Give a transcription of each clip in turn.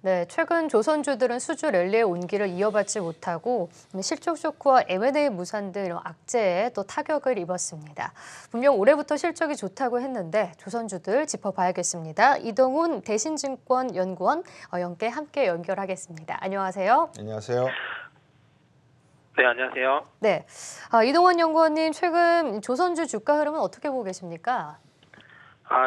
네, 최근 조선주들은 수주 랠리의 온기를 이어받지 못하고 실적 쇼크와 M&A 무산 등 이런 악재에 또 타격을 입었습니다. 분명 올해부터 실적이 좋다고 했는데 조선주들 짚어봐야겠습니다. 이동훈 대신증권 연구원 연계 함께 연결하겠습니다. 안녕하세요. 안녕하세요. 네, 안녕하세요. 네, 이동훈 연구원님 최근 조선주 주가 흐름은 어떻게 보고 계십니까?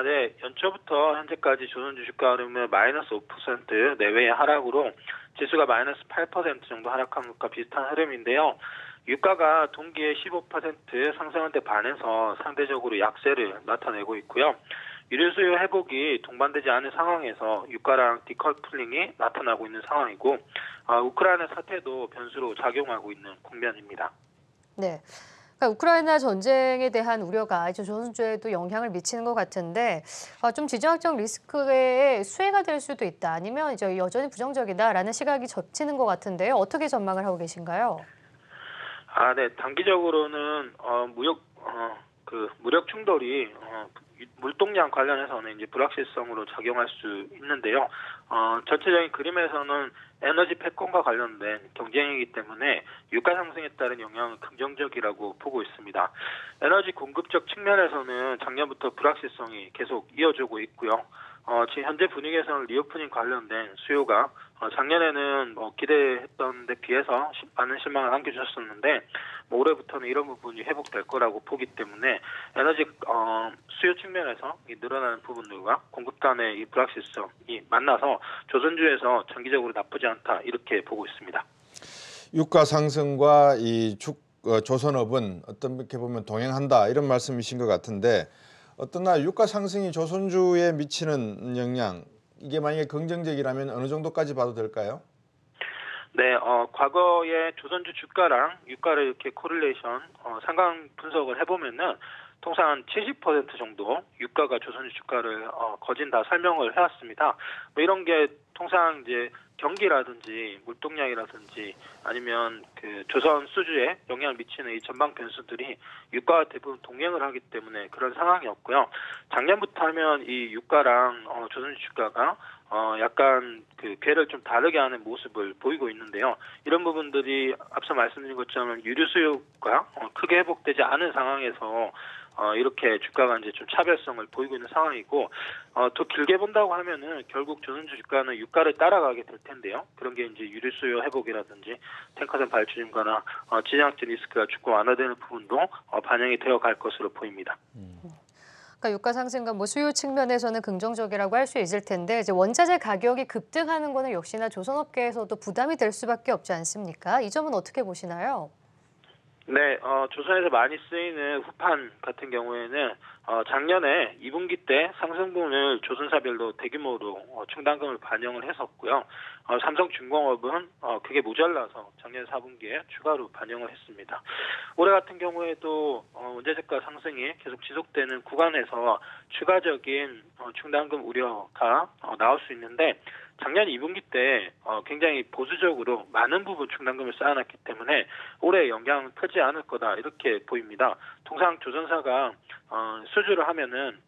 네. 연초부터 현재까지 조선주 주가 흐름은 마이너스 5% 내외의 하락으로 지수가 마이너스 8% 정도 하락한 것과 비슷한 흐름인데요. 유가가 동기에 15% 상승한 데 반해서 상대적으로 약세를 나타내고 있고요. 유류 수요 회복이 동반되지 않은 상황에서 유가랑 디커플링이 나타나고 있는 상황이고 우크라이나 사태도 변수로 작용하고 있는 국면입니다. 네. 그러니까 우크라이나 전쟁에 대한 우려가 이제 조선주에도 영향을 미치는 것 같은데 좀 지정학적 리스크의 수혜가 될 수도 있다. 아니면 이제 여전히 부정적이다라는 시각이 겹치는 것 같은데요. 어떻게 전망을 하고 계신가요? 네. 단기적으로는 무력 충돌이 물동량 관련해서는 이제 불확실성으로 작용할 수 있는데요. 전체적인 그림에서는 에너지 패권과 관련된 경쟁이기 때문에 유가 상승에 따른 영향은 긍정적이라고 보고 있습니다. 에너지 공급적 측면에서는 작년부터 불확실성이 계속 이어지고 있고요. 지금 현재 분위기에서는 리오프닝 관련된 수요가 작년에는 기대했던 데 비해서 많은 실망을 안겨주셨었는데 올해부터는 이런 부분이 회복될 거라고 보기 때문에 에너지 수요 측면에서 이 늘어나는 부분들과 공급 간의 이 불확실성이 만나서 조선주에서 장기적으로 나쁘지 않다 이렇게 보고 있습니다. 유가 상승과 이 조선업은 어떻게 보면 동행한다 이런 말씀이신 것 같은데 어떠나 유가 상승이 조선주에 미치는 영향 이게 만약에 긍정적이라면 어느 정도까지 봐도 될까요? 네, 과거에 조선주 주가랑 유가를 이렇게 코릴레이션 상관 분석을 해보면은 통상 한 70% 정도 유가가 조선주 주가를 거진다 설명을 해왔습니다. 이런 게 통상 이제 경기라든지 물동량이라든지 아니면 그 조선 수주에 영향을 미치는 이 전방 변수들이 유가와 대부분 동행을 하기 때문에 그런 상황이었고요. 작년부터 하면 이 유가랑 조선주 주가가 약간 그 궤를 좀 다르게 하는 모습을 보이고 있는데요. 이런 부분들이 앞서 말씀드린 것처럼 유류 수요가 크게 회복되지 않은 상황에서 이렇게 주가가 이제 좀 차별성을 보이고 있는 상황이고 더 길게 본다고 하면은 결국 조선주 주가는 유가를 따라가게 될 텐데요. 그런 게 이제 유류 수요 회복이라든지 탱커선 발주 증가나 지정학적 리스크가 주가 완화되는 부분도 반영이 되어 갈 것으로 보입니다. 그러니까 유가 상승과 수요 측면에서는 긍정적이라고 할 수 있을 텐데 이제 원자재 가격이 급등하는 거는 역시나 조선업계에서도 부담이 될 수밖에 없지 않습니까? 이 점은 어떻게 보시나요? 네, 조선에서 많이 쓰이는 후판 같은 경우에는 작년에 2분기 때 상승분을 조선사별로 대규모로 충당금을 반영을 했었고요. 삼성중공업은 그게 모자라서 작년 4분기에 추가로 반영을 했습니다. 올해 같은 경우에도 원자재가 상승이 계속 지속되는 구간에서 추가적인 충당금 우려가 나올 수 있는데 작년 2분기 때 굉장히 보수적으로 많은 부분 충당금을 쌓아놨기 때문에 올해 영향은 크지 않을 거다 이렇게 보입니다. 통상 조선사가 수주를 하면은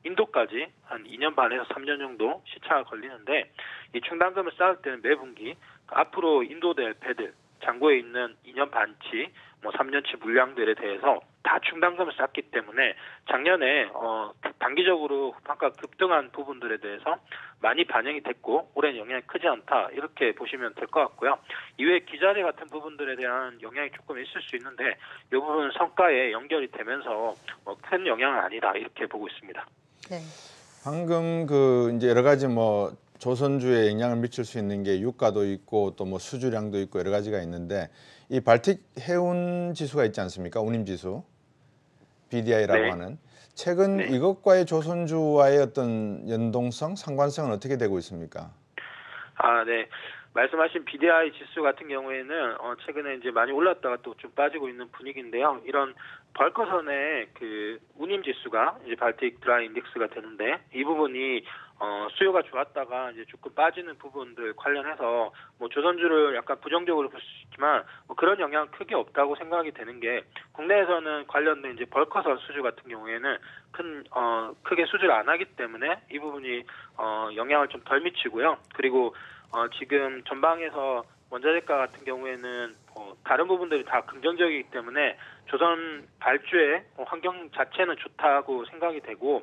인도까지 한 2년 반에서 3년 정도 시차가 걸리는데 이 충당금을 쌓을 때는 매 분기 앞으로 인도될 배들 장고에 있는 2년 반치 3년치 물량들에 대해서 다 충당금을 쌓기 때문에 작년에 단기적으로 후판가 급등한 부분들에 대해서 많이 반영이 됐고 올해는 영향이 크지 않다 이렇게 보시면 될 것 같고요. 이외에 기자재 같은 부분들에 대한 영향이 조금 있을 수 있는데 이 부분은 성과에 연결이 되면서 큰 영향은 아니다 이렇게 보고 있습니다. 네. 방금 이제 여러 가지 조선주에 영향을 미칠 수 있는 게 유가도 있고 또 수주량도 있고 여러 가지가 있는데 이 발틱 해운 지수가 있지 않습니까? 운임지수 BDI라고 네. 하는 최근 네. 이것과의 조선주와의 어떤 연동성, 상관성은 어떻게 되고 있습니까? 네. 말씀하신 BDI 지수 같은 경우에는 최근에 이제 많이 올랐다가 또 좀 빠지고 있는 분위기인데요. 이런 벌커선의 그 운임 지수가 이제 발틱 드라이 인덱스가 되는데 이 부분이 수요가 좋았다가 이제 조금 빠지는 부분들 관련해서 뭐 조선주를 약간 부정적으로 볼 수 있지만 뭐 그런 영향 크게 없다고 생각이 되는 게 국내에서는 관련된 이제 벌커선 수주 같은 경우에는 크게 수주를 안 하기 때문에 이 부분이 영향을 좀 덜 미치고요. 그리고 지금 전방에서 원자재가 같은 경우에는 다른 부분들이 다 긍정적이기 때문에 조선 발주의 환경 자체는 좋다고 생각이 되고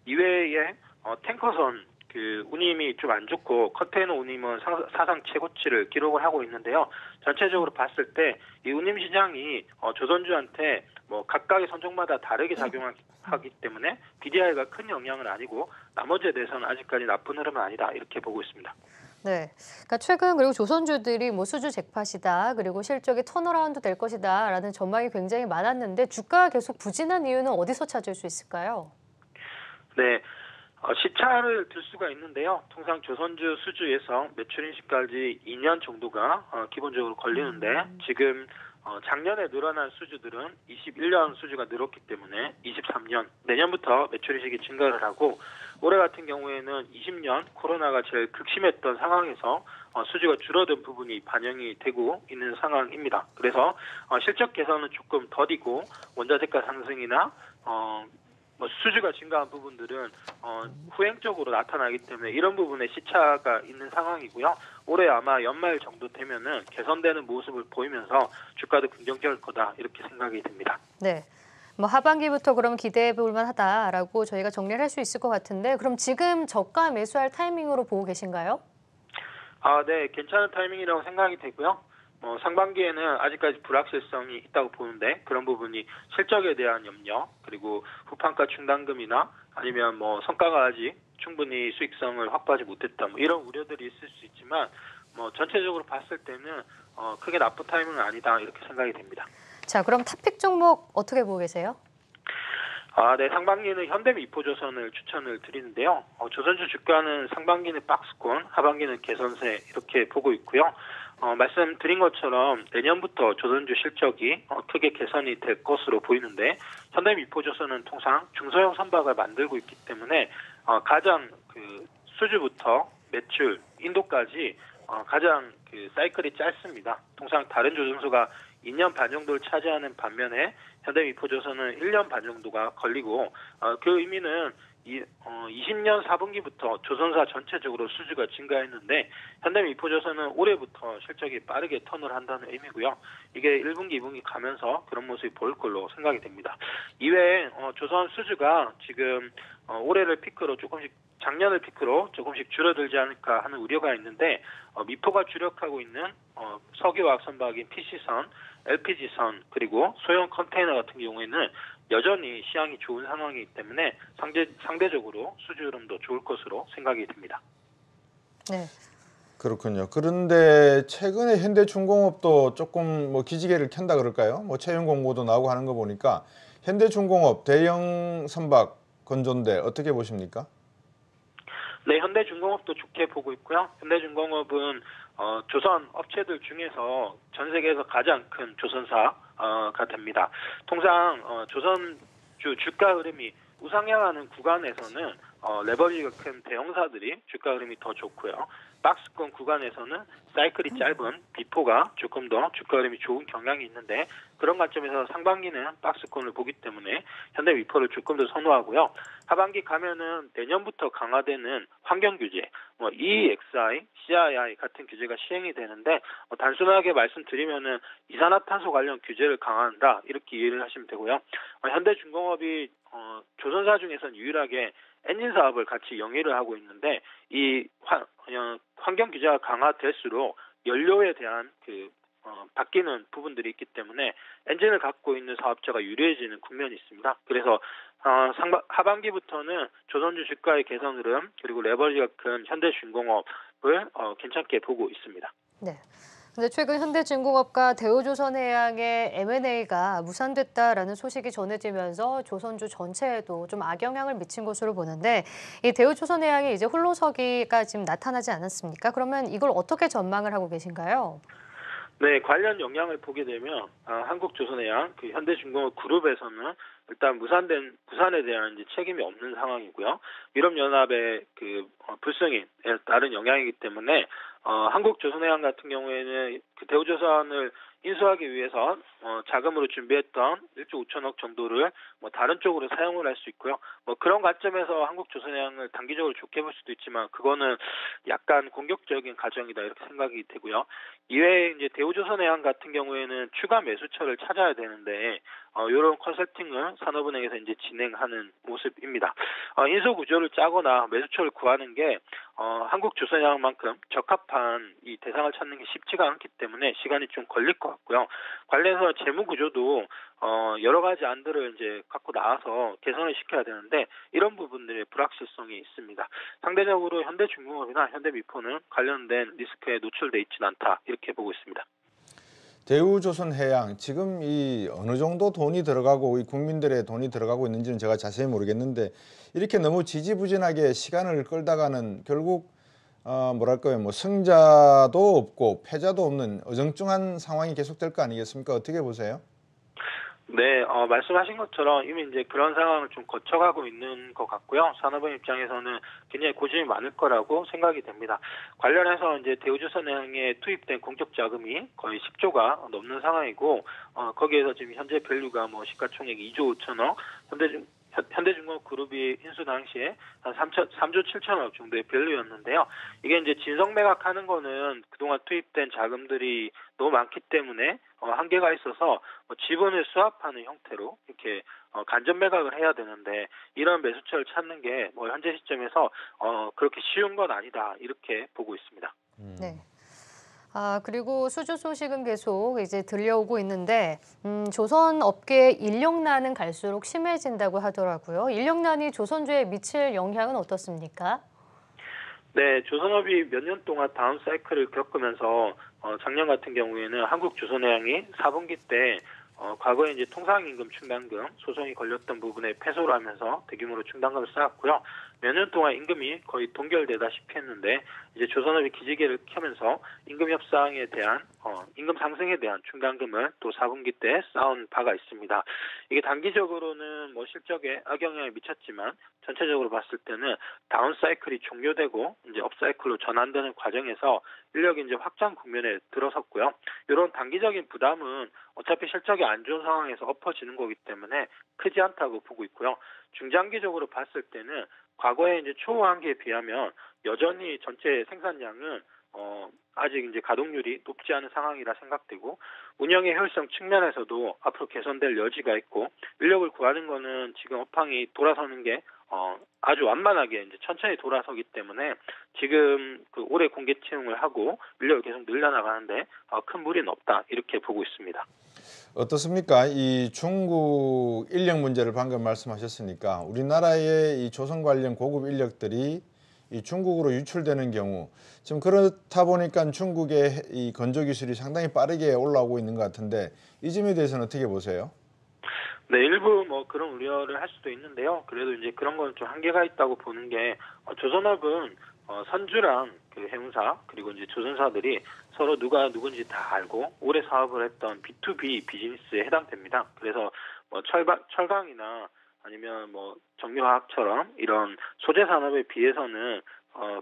이외에 탱커선 그 운임이 좀 안 좋고 컨테이너 운임은 사상 최고치를 기록을 하고 있는데요. 전체적으로 봤을 때 이 운임 시장이 조선주한테 뭐 각각의 선종마다 다르게 작용하기 때문에 BDI가 큰 영향은 아니고 나머지에 대해서는 아직까지 나쁜 흐름은 아니다 이렇게 보고 있습니다. 네, 그러니까 최근 그리고 조선주들이 뭐 수주 잭팟이다, 그리고 실적이 턴어라운드 될 것이다라는 전망이 굉장히 많았는데 주가가 계속 부진한 이유는 어디서 찾을 수 있을까요? 네, 시차를 들 수가 있는데요. 통상 조선주 수주에서 매출 인식까지 2년 정도가 기본적으로 걸리는데 지금 작년에 늘어난 수주들은 21년 수주가 늘었기 때문에 23년 내년부터 매출 인식이 증가를 하고 올해 같은 경우에는 20년 코로나가 제일 극심했던 상황에서 수주가 줄어든 부분이 반영이 되고 있는 상황입니다. 그래서 실적 개선은 조금 더디고 원자재가 상승이나 뭐 수주가 증가한 부분들은 후행적으로 나타나기 때문에 이런 부분에 시차가 있는 상황이고요. 올해 아마 연말 정도 되면은 개선되는 모습을 보이면서 주가도 긍정적일 거다 이렇게 생각이 듭니다. 네, 뭐 하반기부터 그럼 기대해 볼 만하다라고 저희가 정리를 할 수 있을 것 같은데 그럼 지금 저가 매수할 타이밍으로 보고 계신가요? 네, 괜찮은 타이밍이라고 생각이 되고요. 상반기에는 아직까지 불확실성이 있다고 보는데 그런 부분이 실적에 대한 염려 그리고 후판가 충당금이나 아니면 뭐 성과가 아직 충분히 수익성을 확보하지 못했다 뭐 이런 우려들이 있을 수 있지만 뭐 전체적으로 봤을 때는 크게 나쁜 타이밍은 아니다 이렇게 생각이 됩니다. 자, 그럼 탑픽 종목 어떻게 보고 계세요? 네, 상반기는 현대미포조선을 추천을 드리는데요. 조선주 주가는 상반기는 박스권, 하반기는 개선세 이렇게 보고 있고요. 말씀드린 것처럼 내년부터 조선주 실적이 크게 개선이 될 것으로 보이는데 현대미포조선은 통상 중소형 선박을 만들고 있기 때문에 가장 그 수주부터 매출, 인도까지 가장 그 사이클이 짧습니다. 통상 다른 조선소가 2년 반 정도를 차지하는 반면에 현대미포조선은 1년 반 정도가 걸리고 그 의미는 20년 4분기부터 조선사 전체적으로 수주가 증가했는데 현대미포조선은 올해부터 실적이 빠르게 턴을 한다는 의미고요. 이게 1분기, 2분기 가면서 그런 모습이 보일 걸로 생각이 됩니다. 이외에 조선 수주가 지금 올해를 피크로 조금씩 작년을 피크로 조금씩 줄어들지 않을까 하는 우려가 있는데 미포가 주력하고 있는 석유화학 선박인 PC선, LPG선 그리고 소형 컨테이너 같은 경우에는 여전히 시향이 좋은 상황이기 때문에 상대적으로 수주 흐름도 좋을 것으로 생각이 듭니다. 네. 그렇군요. 그런데 최근에 현대중공업도 조금 뭐 기지개를 켠다 그럴까요? 뭐 채용 공고도 나오고 하는 거 보니까 현대중공업 대형 선박 건조인데 어떻게 보십니까? 네, 현대중공업도 좋게 보고 있고요. 현대중공업은 조선 업체들 중에서 전 세계에서 가장 큰 조선사가 됩니다. 통상 조선주 주가 흐름이 우상향하는 구간에서는 레버리지가 큰 대형사들이 주가 흐름이 더 좋고요. 박스권 구간에서는 사이클이 짧은 비포가 조금 더 주가 흐름이 좋은 경향이 있는데 그런 관점에서 상반기는 박스권을 보기 때문에 현대 위포를 조금 더 선호하고요. 하반기 가면은 내년부터 강화되는 환경 규제, EEXI, CII 같은 규제가 시행이 되는데 단순하게 말씀드리면은 이산화탄소 관련 규제를 강화한다 이렇게 이해를 하시면 되고요. 현대중공업이 조선사 중에서는 유일하게 엔진 사업을 같이 영위를 하고 있는데 이 환경 규제가 강화될수록 연료에 대한 바뀌는 부분들이 있기 때문에 엔진을 갖고 있는 사업자가 유리해지는 국면이 있습니다. 그래서 하반기부터는 조선주 주가의 개선 흐름 그리고 레버리지가 큰 현대중공업을 괜찮게 보고 있습니다. 네. 근데 최근 현대중공업과 대우조선해양의 M&A가 무산됐다라는 소식이 전해지면서 조선주 전체에도 좀 악영향을 미친 것으로 보는데 이 대우조선해양이 이제 홀로서기가 지금 나타나지 않았습니까? 그러면 이걸 어떻게 전망을 하고 계신가요? 네, 관련 영향을 보게 되면 한국조선해양, 현대중공업 그룹에서는 일단 부산에 대한 이제 책임이 없는 상황이고요. 유럽연합의 불성에 따른 영향이기 때문에 한국조선해양 같은 경우에는 대우조선을 인수하기 위해서 자금으로 준비했던 1조 5천억 정도를 다른 쪽으로 사용을 할 수 있고요. 그런 관점에서 한국조선해양을 단기적으로 좋게 볼 수도 있지만 그거는 약간 공격적인 가정이다 이렇게 생각이 되고요. 이외에 이제 대우조선해양 같은 경우에는 추가 매수처를 찾아야 되는데 이런 컨설팅을 산업은행에서 이제 진행하는 모습입니다. 인수 구조를 짜거나 매수처를 구하는 게 한국조선해양만큼 적합한 이 대상을 찾는 게 쉽지가 않기 때문에 시간이 좀 걸릴 것 같고요. 관련해서 재무 구조도 여러 가지 안들을 이제 갖고 나와서 개선을 시켜야 되는데 이런 부분들의 불확실성이 있습니다. 상대적으로 현대중공업이나 현대미포는 관련된 리스크에 노출돼 있지는 않다 이렇게 보고 있습니다. 대우조선해양 지금 이 어느 정도 돈이 들어가고 이 국민들의 돈이 들어가고 있는지는 제가 자세히 모르겠는데 이렇게 너무 지지부진하게 시간을 끌다가는 결국 뭐랄까요, 승자도 없고 패자도 없는 어정쩡한 상황이 계속될 거 아니겠습니까? 어떻게 보세요? 네, 말씀하신 것처럼 이미 이제 그런 상황을 좀 거쳐가고 있는 것 같고요. 산업의 입장에서는 굉장히 고심이 많을 거라고 생각이 됩니다. 관련해서 이제 대우조선해양에 투입된 공적 자금이 거의 10조가 넘는 상황이고, 거기에서 지금 현재 밸류가 시가총액이 2조 5천억, 현대중공업 그룹이 인수 당시에 한 3조 7천억 정도의 밸류였는데요. 이게 이제 진성 매각하는 거는 그동안 투입된 자금들이 너무 많기 때문에 한계가 있어서 지분을 수합하는 형태로 이렇게 간접 매각을 해야 되는데 이런 매수처를 찾는 게 현재 시점에서 그렇게 쉬운 건 아니다 이렇게 보고 있습니다. 네. 그리고 수주 소식은 계속 이제 들려오고 있는데 조선 업계의 인력난은 갈수록 심해진다고 하더라고요. 인력난이 조선주에 미칠 영향은 어떻습니까? 네, 조선업이 몇 년 동안 다운 사이클을 겪으면서 작년 같은 경우에는 한국조선해양이 4분기 때 과거에 이제 통상임금 충당금 소송이 걸렸던 부분에 패소를 하면서 대규모로 충당금을 쌓았고요. 몇 년 동안 임금이 거의 동결되다시피 했는데 이제 조선업이 기지개를 켜면서 임금 협상에 대한 임금 상승에 대한 충당금을 또 4분기 때 쌓은 바가 있습니다. 이게 단기적으로는 실적에 악영향을 미쳤지만 전체적으로 봤을 때는 다운 사이클이 종료되고 이제 업 사이클로 전환되는 과정에서 인력이 이제 확장 국면에 들어섰고요. 이런 단기적인 부담은 어차피 실적이 안 좋은 상황에서 엎어지는 거기 때문에 크지 않다고 보고 있고요. 중장기적으로 봤을 때는 과거에 이제 초호황기에 비하면 여전히 전체 생산량은 아직 이제 가동률이 높지 않은 상황이라 생각되고 운영의 효율성 측면에서도 앞으로 개선될 여지가 있고 인력을 구하는 거는 지금 업황이 돌아서는 게 아주 완만하게 이제 천천히 돌아서기 때문에 지금 올해 공개 채용을 하고 인력을 계속 늘려나가는데 큰 무리는 없다 이렇게 보고 있습니다. 어떻습니까? 이 중국 인력 문제를 방금 말씀하셨으니까 우리나라의 이 조선 관련 고급 인력들이 이 중국으로 유출되는 경우 지금 그렇다 보니까 중국의 이 건조 기술이 상당히 빠르게 올라오고 있는 것 같은데 이 점에 대해서는 어떻게 보세요? 네, 일부 그런 우려를 할 수도 있는데요. 그래도 이제 그런 건 좀 한계가 있다고 보는 게 조선업은 선주랑 해운사 그리고 이제 조선사들이 서로 누가 누군지 다 알고 오래 사업을 했던 B2B 비즈니스에 해당됩니다. 그래서 철강이나 아니면 정유화학처럼 이런 소재 산업에 비해서는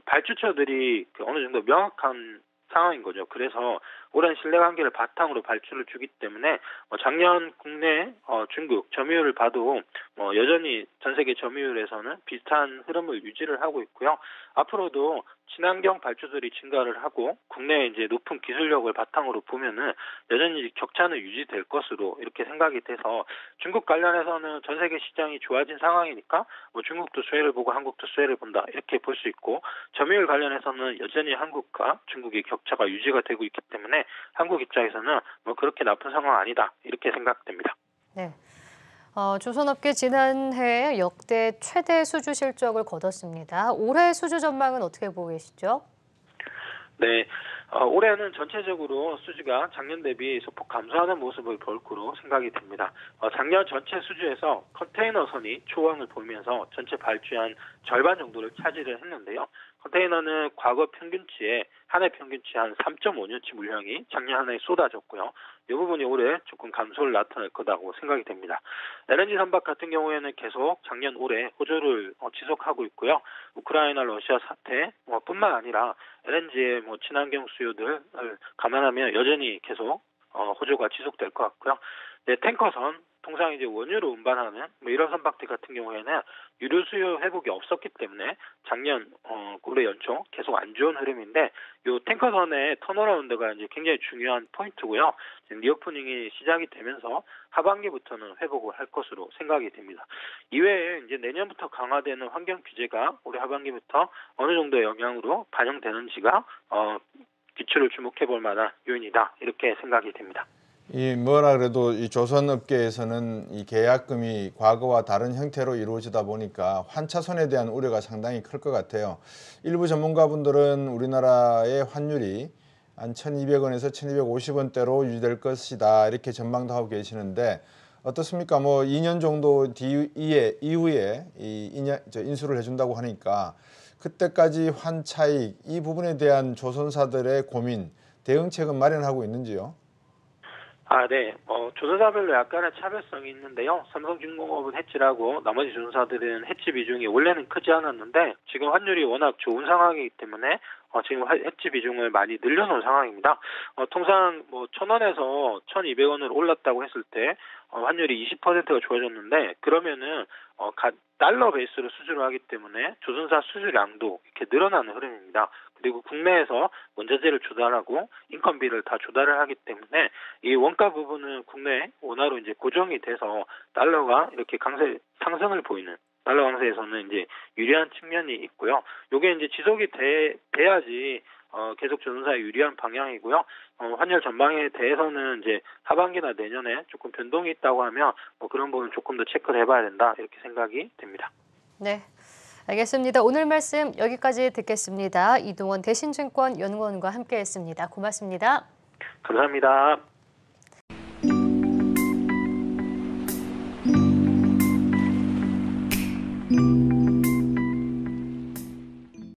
발주처들이 어느 정도 명확한 상황인 거죠. 그래서 오랜 신뢰관계를 바탕으로 발주를 주기 때문에 작년 국내 중국 점유율을 봐도 여전히 전 세계 점유율에서는 비슷한 흐름을 유지를 하고 있고요. 앞으로도 친환경 발주들이 증가를 하고 국내에 이제 높은 기술력을 바탕으로 보면은 여전히 격차는 유지될 것으로 이렇게 생각이 돼서 중국 관련해서는 전 세계 시장이 좋아진 상황이니까 중국도 수혜를 보고 한국도 수혜를 본다 이렇게 볼 수 있고 점유율 관련해서는 여전히 한국과 중국의 격차가 유지가 되고 있기 때문에 한국 입장에서는 그렇게 나쁜 상황 아니다 이렇게 생각됩니다. 네. 조선업계 지난해 역대 최대 수주 실적을 거뒀습니다. 올해 수주 전망은 어떻게 보고 계시죠? 네, 올해는 전체적으로 수주가 작년 대비 소폭 감소하는 모습을 볼 거로 생각이 됩니다. 작년 전체 수주에서 컨테이너선이 초강을 보이면서 전체 발주의 한 절반 정도를 차지를 했는데요. 컨테이너는 과거 평균치에 한 해 평균치 한 3.5년치 물량이 작년 한 해에 쏟아졌고요. 이 부분이 올해 조금 감소를 나타낼 거라고 생각이 됩니다. LNG 선박 같은 경우에는 계속 작년 올해 호조를 지속하고 있고요. 우크라이나 러시아 사태 뿐만 아니라 LNG의 친환경 수요들을 감안하면 여전히 계속 호조가 지속될 것 같고요. 네, 탱커선 통상 이제 원유로 운반하는 이런 선박들 같은 경우에는 유류 수요 회복이 없었기 때문에 작년 올해 연초 계속 안 좋은 흐름인데 요 탱커선의 턴어라운드가 이제 굉장히 중요한 포인트고요. 지금 리오프닝이 시작이 되면서 하반기부터는 회복을 할 것으로 생각이 됩니다. 이외에 이제 내년부터 강화되는 환경 규제가 올해 하반기부터 어느 정도의 영향으로 반영되는지가 기초를 주목해 볼 만한 요인이다 이렇게 생각이 됩니다. 이 뭐라 그래도 이 조선업계에서는 이 계약금이 과거와 다른 형태로 이루어지다 보니까 환차손에 대한 우려가 상당히 클 것 같아요. 일부 전문가분들은 우리나라의 환율이 한 1,200원에서 1,250원대로 유지될 것이다 이렇게 전망도 하고 계시는데 어떻습니까? 2년 정도 이후에 인수를 해준다고 하니까 그때까지 환차익 이 부분에 대한 조선사들의 고민, 대응책은 마련하고 있는지요? 네. 조선사별로 약간의 차별성이 있는데요. 삼성중공업은 해지라고 나머지 조선사들은 해지 비중이 원래는 크지 않았는데 지금 환율이 워낙 좋은 상황이기 때문에 지금 해지 비중을 많이 늘려놓은 상황입니다. 통상 1,000원에서 1,200원으로 올랐다고 했을 때 환율이 20%가 좋아졌는데 그러면은 달러 베이스로 수주를 하기 때문에 조선사 수주량도 이렇게 늘어나는 흐름입니다. 그리고 국내에서 원자재를 조달하고 인건비를 다 조달을 하기 때문에 이 원가 부분은 국내 원화로 이제 고정이 돼서 달러가 이렇게 상승을 보이는 달러 강세에서는 이제 유리한 측면이 있고요. 요게 이제 지속이 돼야지 계속 조선사에 유리한 방향이고요. 환율 전망에 대해서는 이제 하반기나 내년에 조금 변동이 있다고 하면 그런 부분 조금 더 체크를 해봐야 된다 이렇게 생각이 됩니다. 네, 알겠습니다. 오늘 말씀 여기까지 듣겠습니다. 이동원 대신증권 연구원과 함께했습니다. 고맙습니다. 감사합니다.